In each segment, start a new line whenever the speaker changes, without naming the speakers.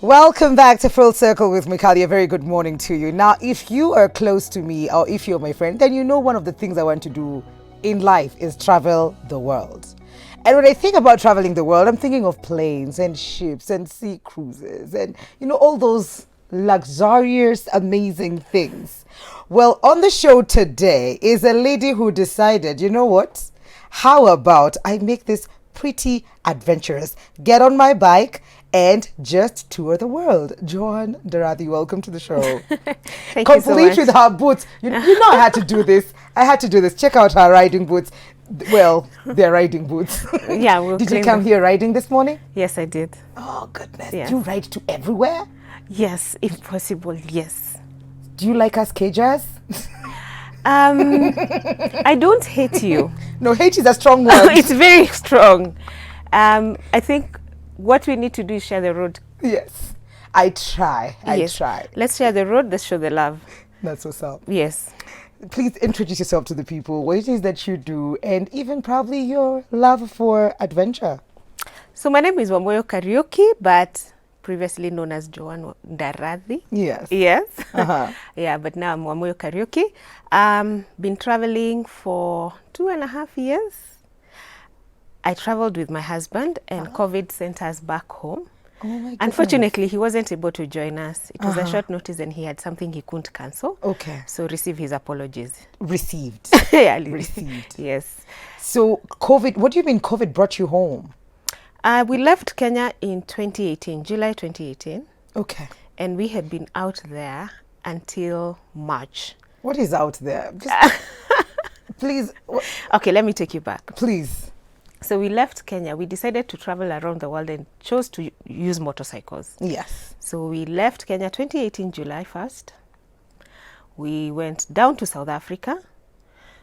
Welcome back to Full Circle with Mikali. A very good morning to you. Now, if you are close to me or if you're my friend, then you know one of the things I want to do in life is travel the world. And when I think about traveling the world, I'm thinking of planes and ships and sea cruises and, all those luxurious, amazing things. Well, on the show today is a lady who decided, you know what? How about I make this pretty adventurous? Get on my bike and just tour the world. Joan Daradi, welcome to the show.
Thank you so
Complete
much.
with her boots. You know I had to do this. Check out her riding boots. Well, they're riding boots.
Yeah, we'll
Did you
clean
come
them.
here riding this morning?
Yes, I did.
Oh, goodness.
Yes.
Do you ride to everywhere?
Yes, if possible, yes.
Do you like us cagers?
I don't hate you.
No, hate is a strong word.
It's very strong. I think what we need to do is share the road.
Yes. I try.
Yes. Let's share the road. Let's show the love.
That's what's up.
Yes.
Please introduce yourself to the people, what it is that you do, and even probably your love for adventure.
So my name is Wamoyo Karaoke, but previously known as Joan Daradi.
Yes.
Yes.
Uh-huh.
Yeah, but now I'm Wamoyo Karaoke. Been traveling for 2.5 years. I traveled with my husband and COVID sent us back home.
Oh my goodness.
Unfortunately, he wasn't able to join us. It was a short notice and he had something he couldn't cancel.
Okay.
So receive his apologies.
Received.
Yeah,
Received.
Yes.
So COVID, what do you mean COVID brought you home?
We left Kenya in 2018, July 2018.
Okay.
And we had been out there until March.
What is out there? Just, please,
Okay, let me take you back.
please.
So we left Kenya. We decided to travel around the world and chose to use motorcycles.
Yes.
So we left Kenya 2018, July 1st. We went down to South Africa.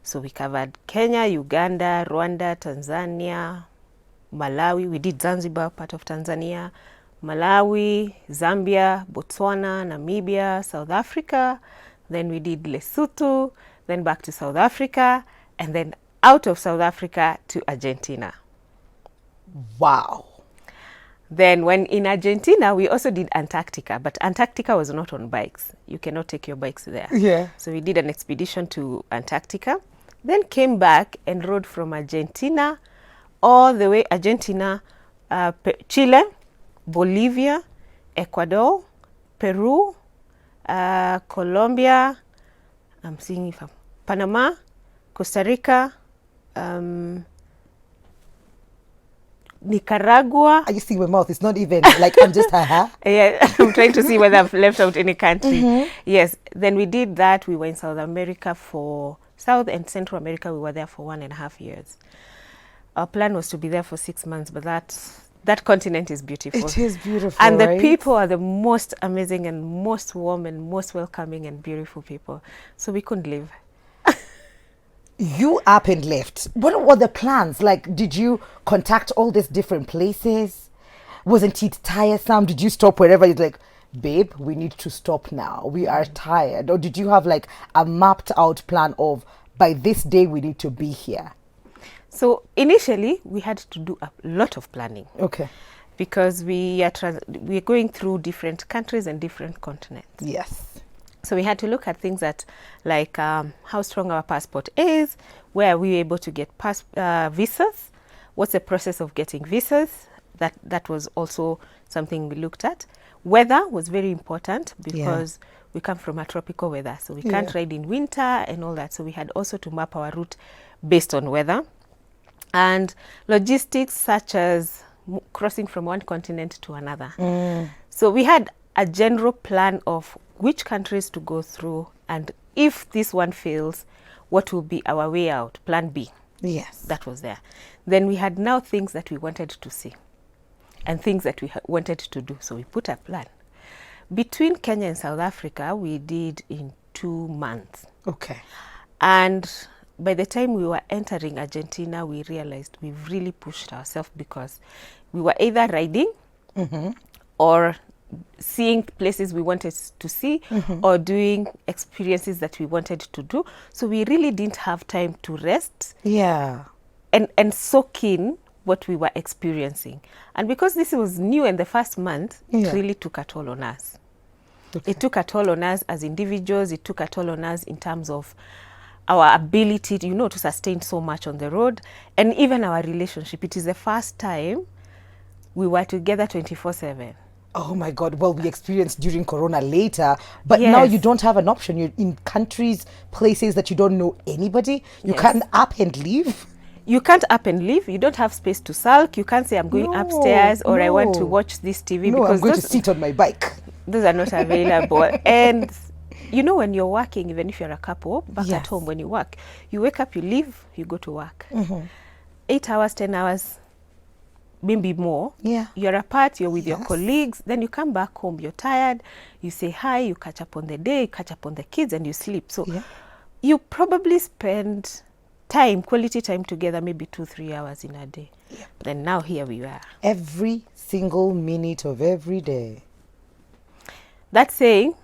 So we covered Kenya, Uganda, Rwanda, Tanzania, Malawi. We did Zanzibar, part of Tanzania, Malawi, Zambia, Botswana, Namibia, South Africa. Then we did Lesotho, then back to South Africa, and then out of South Africa to Argentina.
Wow.
Then when in Argentina, we also did Antarctica, but Antarctica was not on bikes. You cannot take your bikes there.
Yeah.
So we did an expedition to Antarctica, then came back and rode from Argentina all the way Argentina, Chile, Bolivia, Ecuador, Peru, Colombia, I'm seeing if Panama, Costa Rica, Nicaragua.
Are you seeing my mouth? It's not even like I'm just haha.
Yeah, I'm trying to see whether I've left out any country. Yes, then we did that. We were in South America for South and Central America. We were there for 1.5 years. Our plan was to be there for 6 months, but that continent is beautiful.
It is beautiful,
And the
right?
people are the most amazing and most warm and most welcoming and beautiful people. So we couldn't leave.
You up and left. What were the plans? Like, did you contact all these different places? Wasn't it tiresome? Did you stop wherever you're like, babe, we need to stop now. We are tired. Or did you have like a mapped out plan of by this day we need to be here?
So initially, we had to do a lot of planning
Okay.
because we are going through different countries and different continents.
Yes.
So we had to look at things that like how strong our passport is, where are we able to get visas, what's the process of getting visas. That was also something we looked at. Weather was very important because we come from a tropical weather, so we can't ride in winter and all that. So we had also to map our route based on weather. And logistics such as crossing from one continent to another. So we had a general plan of which countries to go through, and if this one fails, what will be our way out, plan B.
Yes.
That was there. Then we had now things that we wanted to see and things that we wanted to do. So we put a plan. Between Kenya and South Africa, we did in 2 months.
Okay.
And by the time we were entering Argentina, we realized we've really pushed ourselves because we were either riding or seeing places we wanted to see or doing experiences that we wanted to do. So we really didn't have time to rest
Yeah.
and soak in what we were experiencing. And because this was new in the first month,
Yeah.
it really took a toll on us.
Okay.
It took a toll on us as individuals. It took a toll on us in terms of our ability to, to sustain so much on the road, and even our relationship. It is the first time we were together 24/7.
Oh my God. Well, we experienced during Corona later, but now
Yes.
you don't have an option. You're in countries, places that you don't know anybody. You
Yes.
can't up and leave.
You can't up and leave. You don't have space to sulk. You can't say, I'm going
No,
upstairs, or I want to
no.
watch this TV,
No,
because
I'm going to
those,
sit on my bike.
those are not available. And when you're working, even if you're a couple, back
Yes.
at home when you work, you wake up, you leave, you go to work.
Mm-hmm.
8 hours, 10 hours, maybe more.
Yeah.
You're apart, you're with your
Yes.
colleagues, then you come back home, you're tired, you say hi, you catch up on the day, you catch up on the kids, and you sleep. So
Yeah.
you probably spend quality time together, maybe 2-3 hours in a day.
Yep.
Then now here we are.
Every single minute of every day.
That saying,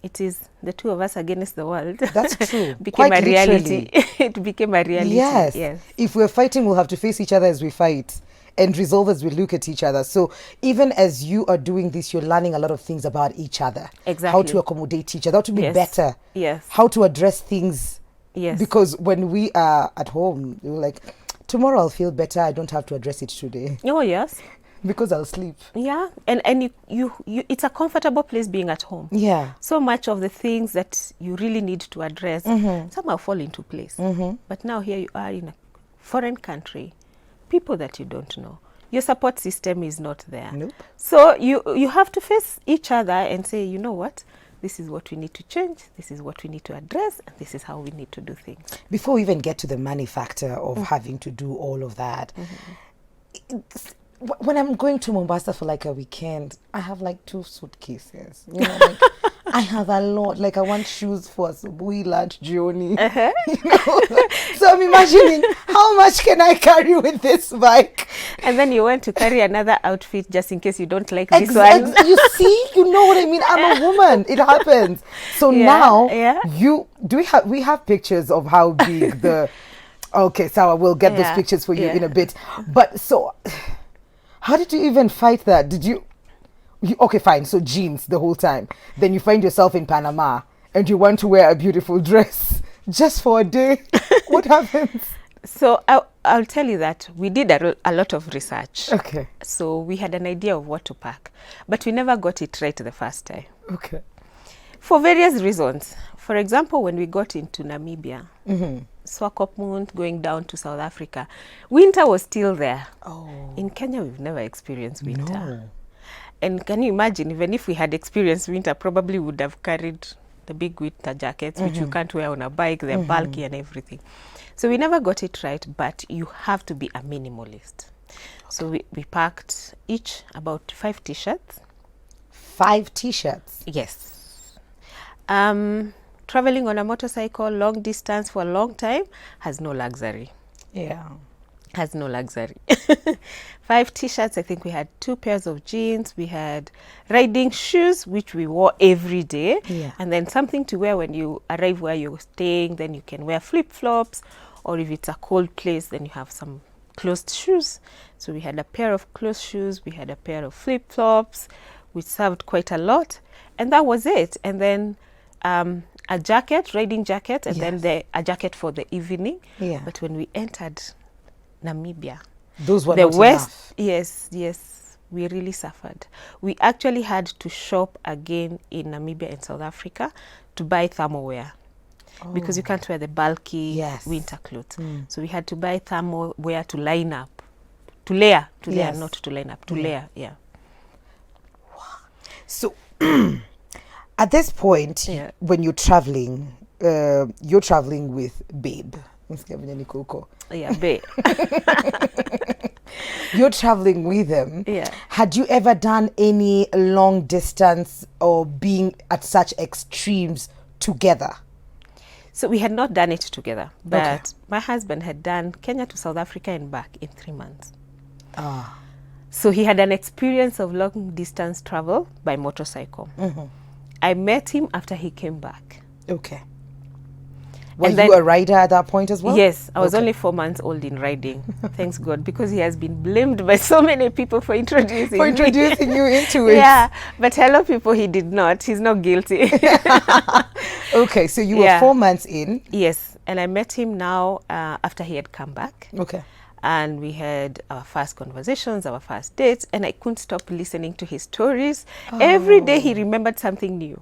it is the two of us against the world.
That's true.
became
Quite
a reality.
literally.
It became a reality.
Yes.
Yes.
If we're fighting, we'll have to face each other as we fight and resolve as we look at each other. So even as you are doing this, you're learning a lot of things about each other. How
Exactly.
to accommodate each other, how to be
Yes.
better.
Yes.
How to address things.
Yes.
Because when we are at home, you're like, tomorrow I'll feel better. I don't have to address it today
Oh, yes.
because I'll sleep.
Yeah. And you it's a comfortable place being at home.
Yeah.
So much of the things that you really need to address somehow fall into place. But now here you are in a foreign country, people that you don't know. Your support system is not there.
Nope.
So you have to face each other and say, you know what? This is what we need to change. This is what we need to address. And this is how we need to do things.
Before we even get to the money factor of having to do all of that, when I'm going to Mombasa for like a weekend, I have like 2 suitcases. You know, like I have a lot. Like I want shoes for Asubuhi, lunch, journey. You know? So I'm imagining how much can I carry with this bike?
And then you want to carry another outfit just in case you don't like this one.
You see, you know what I mean. I'm a woman. It happens. So
Yeah,
now,
yeah.
we have pictures of how big the. Okay, Sawa, we'll get those
Yeah,
pictures for you
yeah.
in a bit. But so, how did you even fight that? Did you okay, fine. So jeans the whole time. Then you find yourself in Panama and you want to wear a beautiful dress just for a day. What happens?
So I'll tell you that we did a lot of research.
Okay.
So we had an idea of what to pack, but we never got it right the first time
Okay.
for various reasons. For example, when we got into Namibia, Swakopmund, going down to South Africa, winter was still there.
Oh.
In Kenya, we've never experienced winter.
No.
And can you imagine, even if we had experienced winter, probably would have carried the big winter jackets, which you can't wear on a bike. They're bulky and everything. So we never got it right, but you have to be a minimalist. So we packed each about 5 T-shirts.
5 T-shirts.
Yes. Traveling on a motorcycle, long distance for a long time, has no luxury.
Yeah.
Has no luxury. 5 T-shirts. I think we had 2 pairs of jeans. We had riding shoes, which we wore every day.
Yeah.
And then something to wear when you arrive where you're staying. Then you can wear flip-flops, or if it's a cold place, then you have some closed shoes. So we had a pair of closed shoes. We had a pair of flip-flops, which served quite a lot. And that was it. And then a jacket, riding jacket, and then a jacket for the evening.
Yeah.
But when we entered Namibia,
Those were
the
not
West,
enough.
yes, we really suffered. We actually had to shop again in Namibia and South Africa to buy thermal wear. Because you can't wear the bulky
Yes.
winter clothes. So we had to buy thermal wear to line up, to layer,
Yes.
not to line up, to layer, yeah.
So at this point,
Yeah.
when you're traveling with Babe.
Yeah, babe.
You're traveling with them.
Yeah.
Had you ever done any long distance or being at such extremes together?
So we had not done it together, but
Okay.
my husband had done Kenya to South Africa and back in 3 months.
Ah.
So he had an experience of long distance travel by motorcycle. I met him after he came back.
Okay. Were
And
you
then-
a rider at that point as well?
Yes, I was
Okay.
only 4 months old in riding. Thanks God, because he has been blamed by so many people for introducing
For
me.
introducing you into it.
Yeah, but hello people, he did not. He's not guilty.
Okay, so you were
Yeah.
4 months in.
Yes, and I met him now after he had come back.
Okay.
And we had our first conversations, our first dates, and I couldn't stop listening to his stories. Every day he remembered something new.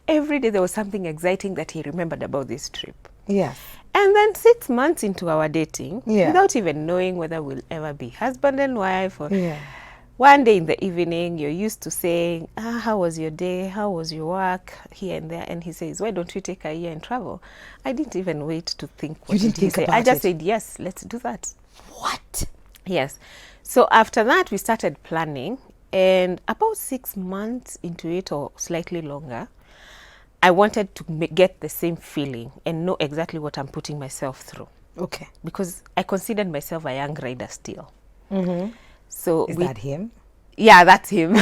Every day there was something exciting that he remembered about this trip.
Yes.
And then 6 months into our dating,
Yeah.
without even knowing whether we'll ever be husband and wife, or
Yeah.
one day in the evening, you're used to saying, how was your day? How was your work? Here and there. And he says, why don't we take a year and travel? I didn't even wait to think.
You didn't
did he
think
say.
about
I just
it?
said, yes, let's do that.
What?
Yes. So after that, we started planning. And about 6 months into it, or slightly longer, I wanted to get the same feeling and know exactly what I'm putting myself through,
Okay.
because I considered myself a young rider still. So
Is that him?
yeah, that's him.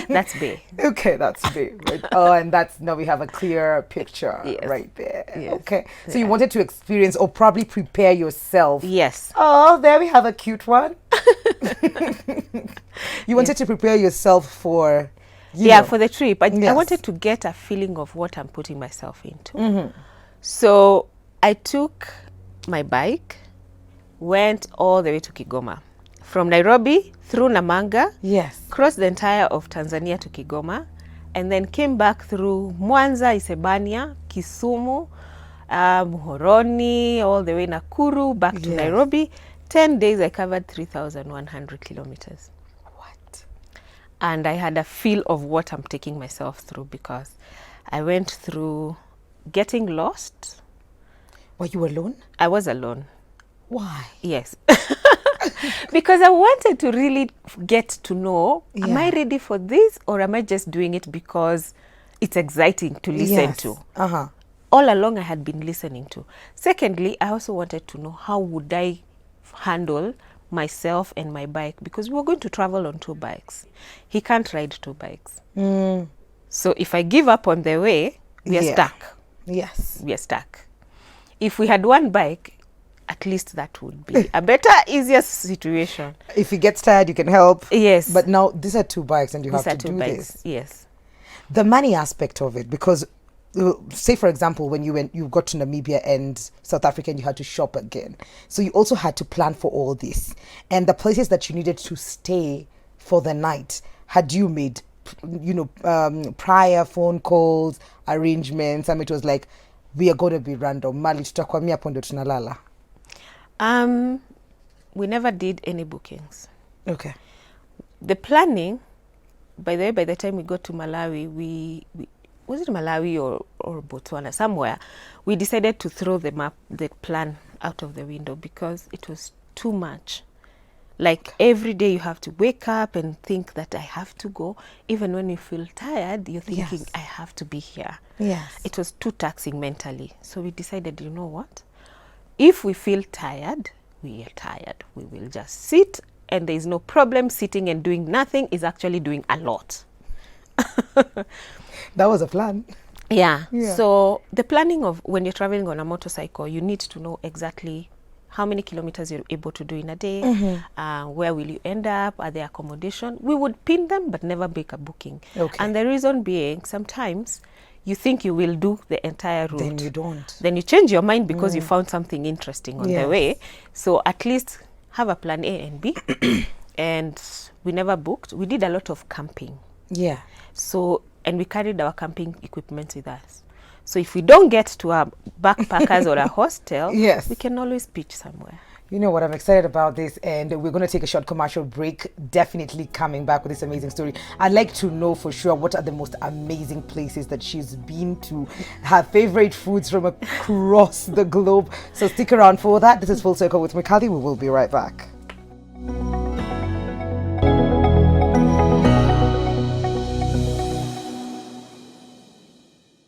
That's Bay.
Okay, that's big. Right? Oh, and that's now we have a clear picture
Yes.
right there.
Yes.
Okay. So you wanted to experience or probably prepare yourself.
Yes.
Oh, there we have a cute one. You wanted to prepare yourself for you
Yeah,
know.
for the trip. I
Yes.
wanted to get a feeling of what I'm putting myself into. So I took my bike, went all the way to Kigoma. From Nairobi through Namanga,
Yes.
crossed the entire of Tanzania to Kigoma, and then came back through Mwanza, Isebania, Kisumu, Muhoroni, all the way Nakuru, back to
Yes.
Nairobi. 10 days I covered 3,100 kilometers.
What?
And I had a feel of what I'm taking myself through, because I went through getting lost.
Were you alone?
I was alone.
Why?
Yes. Because I wanted to really get to know, am
Yeah.
I ready for this, or am I just doing it because it's exciting to listen
Yes.
to?
Uh-huh.
All along I had been listening to. Secondly, I also wanted to know how would I handle myself and my bike, because we were going to travel on 2 bikes. He can't ride 2 bikes. So if I give up on the way, we are
Yeah.
stuck.
Yes.
We are stuck. If we had 1 bike, at least that would be a better, easier situation.
If he gets tired, you can help.
Yes.
But now these are 2 bikes and you
These
have
are
to
2
do
bikes.
this.
Yes.
The money aspect of it, because say for example when you got to Namibia and South Africa and you had to shop again, so you also had to plan for all this, and the places that you needed to stay for the night, had you made prior phone calls, arrangements? I mean, it was like, we are going to be random, mali tutakwamia hapo ndio tunalala.
We never did any bookings.
Okay.
The planning, by the way, by the time we got to Malawi, we was it Malawi or Botswana, somewhere, we decided to throw the plan out of the window, because it was too much. Like every day you have to wake up and think that I have to go. Even when you feel tired, you're thinking,
Yes.
I have to be here.
Yes.
It was too taxing mentally. So we decided, you know what? If we feel tired, we are tired. We will just sit, and there is no problem. Sitting and doing nothing is actually doing a lot.
That was a plan.
Yeah.
Yeah.
So the planning of when you're traveling on a motorcycle, you need to know exactly how many kilometers you're able to do in a day, where will you end up, are there accommodation? We would pin them but never make a booking.
Okay.
And the reason being, sometimes you think you will do the entire route.
Then you don't.
Then you change your mind because you found something interesting on
Yes.
the way. So at least have a plan A and B. And we never booked. We did a lot of camping.
Yeah.
So, and we carried our camping equipment with us. So if we don't get to our backpackers or a hostel,
Yes.
we can always pitch somewhere.
You know what, I'm excited about this, and we're going to take a short commercial break. Definitely coming back with this amazing story. I'd like to know for sure what are the most amazing places that she's been to, her favorite foods from across the globe. So stick around for that. This is Full Circle with Mikali. We will be right back.